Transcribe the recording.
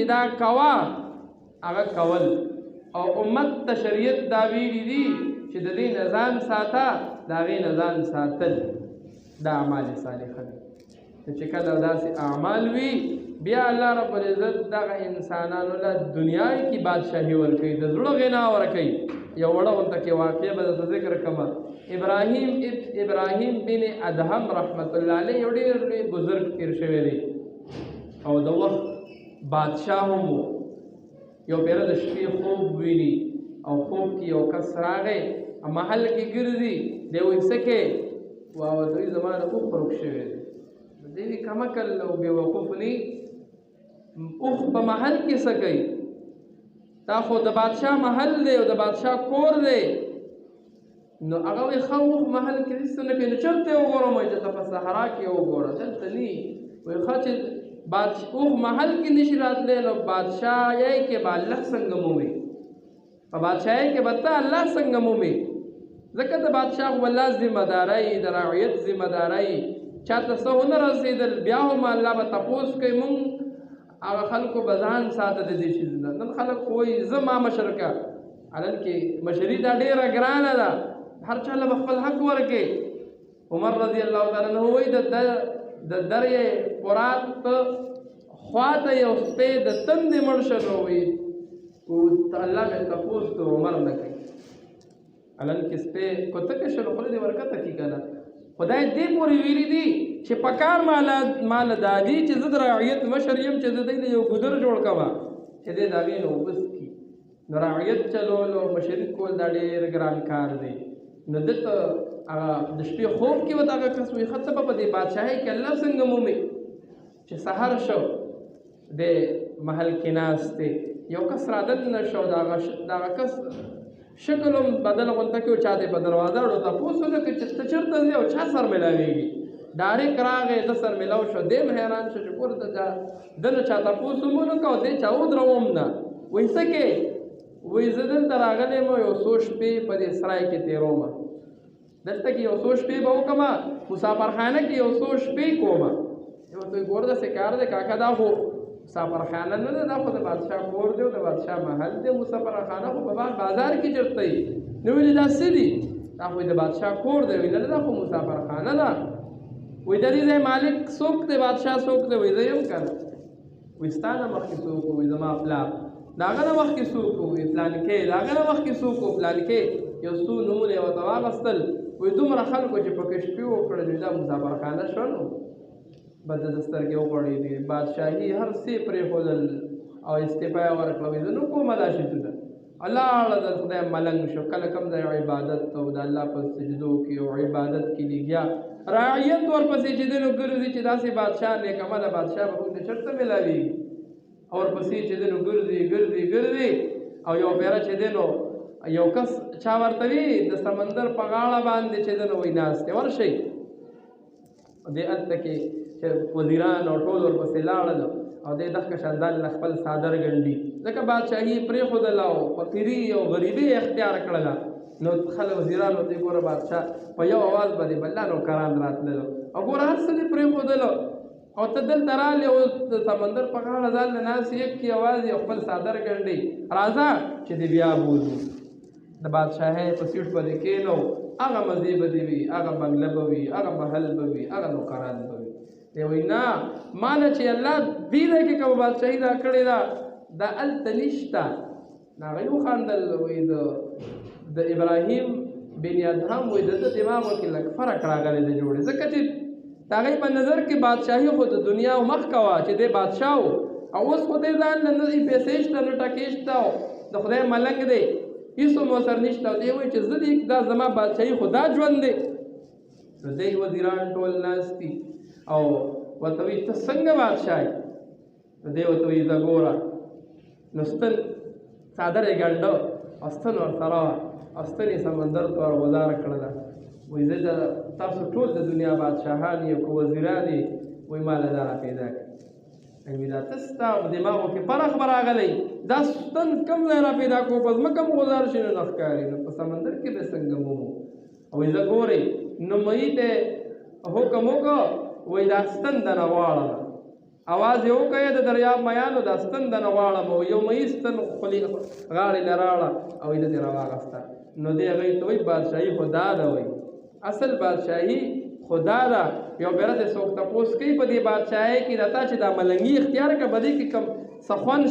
چې دا کوا هغه کول او امت ته شریعت دا ویلي دي چې د دې نظام ساته د هغې نظام ساتل دا اعمال صالحه دي. چې کله داسې اعمال وي بیا الله رب العزت دغه انسانانو له دنیا کې بادشاهي ورکوي، د زړه غنا ورکوي. یو وړه غونته کې واقع به درته ذکر کړم. ابراهیم بن ادهم رحمت الله علیه یو ډېر لوی بزرګ تېر شوی دی او د وخت بادشاه هم و. یو پیره د شپې خوب ویني او خوب کې یو کس راغی محل کې ګرځي دی وایي څه کې واوه زما د اوښ ورک شوی دی. دی وي کمکل او بېوقوف نی اوښ په محل کې څه کوي؟ دا خو د بادشاه محل دی او د بادشاه کور دی. نو هغه وایي ښه اوښ محل کې داسې څه نه کوي، نو چېرته یې وګورم؟ وایي چې ته په صحرا کې وګوره، دلته نی. وایي ښه چې اوښ محل کې نشي راتلی نو بادشاهۍ کې به الله څنګه مومي؟ په بادشاهۍ کې به ته الله څنګه مومي؟ ځکه د بادشاه خو الله ذمه دارۍ د رعیت ذمه دارۍ چاته څه ونه رسېدل بیا هم الله به تپوس کوي. مونږ هغه خلکو به ځان ساته د دې شي نه. نن خلک خو وایي زه ما مشر که، حالان کې مشري دا ډېره ګرانه ده، هر چا له به خپل حق ورکړي. عمر رضی الله تعالی عنه وایي د دریې فرات خواته یو سپی د تندې مړ شه نو وایي الله مې تپوس د عمر نه کوي. حالان کې سپی کوتکه شه نو خوله دې ورکته کي که نه. خدای دې پورې ویلي دي چې په کار ماله دا دي چې زه د رعیت مشر یم چې زه دی له یو ګودر جوړ کړم چې دی د هغې نه اوبه څښي. نو رعیت چلول او مشري کول دا ډېر ګران کار دی. نو دلته هغه د شپې خوب کې به دغه کس وایي ښه څه به په دې بادشاهۍ کې الله څنګه مومي؟ چې سهار شو د محل کې ناست دی، یو کس رادننه شو، دغه کس شکل هم بدل غونته کې و، چا دی په دروازه اړو تپوس وکړه چې ته چېرته ځې او چا سر میلاوېږي؟ ډایرېک راغی ده سر میلاو شو. دی هم حیران شو چې کور ته ده نه چا تپوس هم ونه کړه او دی چا ودروم نه. وایي څه کې؟ وایي زه دلته راغلی یم یو څو شپې په دې سرای کې تېروم، دلته کې یو څو شپې به وکړم، مسافرخانه کې یو څو شپې کوم. یو ته ګوره داسې کار دی کاکه، دا خو مسافرخانه نه ده، دا خو د بادشاه کور دی او د بادشاه محل دی. مسافرخانه خو په بازار کې چېرته وي؟ نو ویلې دا څه دي؟ دا خو د بادشاه کور دی. ویل دا خو مسافرخانه ده. وایي د دې ځای مالک څوک دی؟ بادشاه څوک دی؟ وایي زه یم که نه. وایي ستا نه مخکې څوک و؟ وایي زما پلار. د هغه نه مخکې څوک و؟ وایي پلانکې. د هغه نه مخکې څوک و؟ پلانکې. یو څو نومونه یې ورته واخیستل. وایي دومره خلکو چې پکې شپې وکړل دا مسافرخانه شوه. نو بد د سترګې وغوړېدې، بادشاهي هر څه پرېښودل او استعفا یې ورکړه. وایي زه نه کومه دا شیتونه. لاړه د خدای ملنګ شو. کله کوم ځای عبادت او د الله په سجدو کې او عبادت کې لګیا، رعیت ورپسې چې دی نو ګرځي چې داسې بادشاه نیکعمله بادشاه به موږ ته چېرته میلاوېږي. او ورپسې چې دی نو ګرځي او یو پیره چې دی نو یو کس چا ورته وي د سمندر په غاړه باندې چې دی نو وایي ناست دی، ورشئ. دې هلته کې چې وزیران او ټول ورپسې لاړل او دی دغه شان ځان له خپل څادر ګنډي، ځکه بادشاهي یې پرېښودله او فقیري او غریبي یې اختیار کړله. نو خلک وزیران ورته ګوره بادشاه په یو اواز باندې بله نوکران راتللو او ګوره هر څه دې پرېښودلو او ته دلته رالې او د سمندر په غاړه ځان له ناست یک کې اواز یې خپل څادر ګنډي، راځه چې دې بیا بوځو. د بادشاهۍ په سیټ باندې کېنو، هغه مزې به دې وي، هغه بنګله به وي، هغه محل به وي، هغه نوکران به وي. دی وایي نه، ما نه چې الله دې ځای کې کومه بادشاهي دا کړې ده دا هلته نشته. نو هغوی وخندل. وایي د ابراهیم بن ادهم وایي د ده دماغو کې لږ فرق راغلی دی جوړې، ځکه چې د هغوی په نظر کې بادشاهي خو د دنیا مخ کوه چې دی بادشاه و او اوس خو دی ځان له نه پیسې شته نه ټکې شته او د خدای ملنګ دی، هېڅ هم ورسره نشته. او دی وایي چې زه دې دا زما بادشاهي خو دا ژوند دی. نو دی وزیران ټول ناست دي او ورته وایي ته څنګه بادشاه یې؟ نو دی ورته وایي زه ګوره. نو ستن څادر یې ګنډه او ستن ورسره وه او ستن یې سمندر ته ورغوځاره کړله. وایي زه تاسو ټول د دنیا بادشاهان یو که وزیران یې، وایي ما له دا را پیدا کړي. وایي دا ته ستا دماغو کې فرق به راغلی، دا ستن کوم ځای را پیدا کړو؟ په ځمکه مو غوځار شي نو نه ښکاري، نو په سمندر کې به څنګه مومو؟ وایي زه ګورئ. نو مړي ته حکم وکړه، وایي دا ستن دنه واړوه اواز یو کوي د دریاب میانو د ستن د نغواړم او یو مې ستن خلی غاړې لراړه او دې راواغسته نو دې هغه ته وي بادشاہي خدا دا وي اصل بادشاہي خدا دا یو بیره څوک تاسو کوي په دې بادشاہي کې راته چې د ملنګي اختیار کا بدی کې کم سخن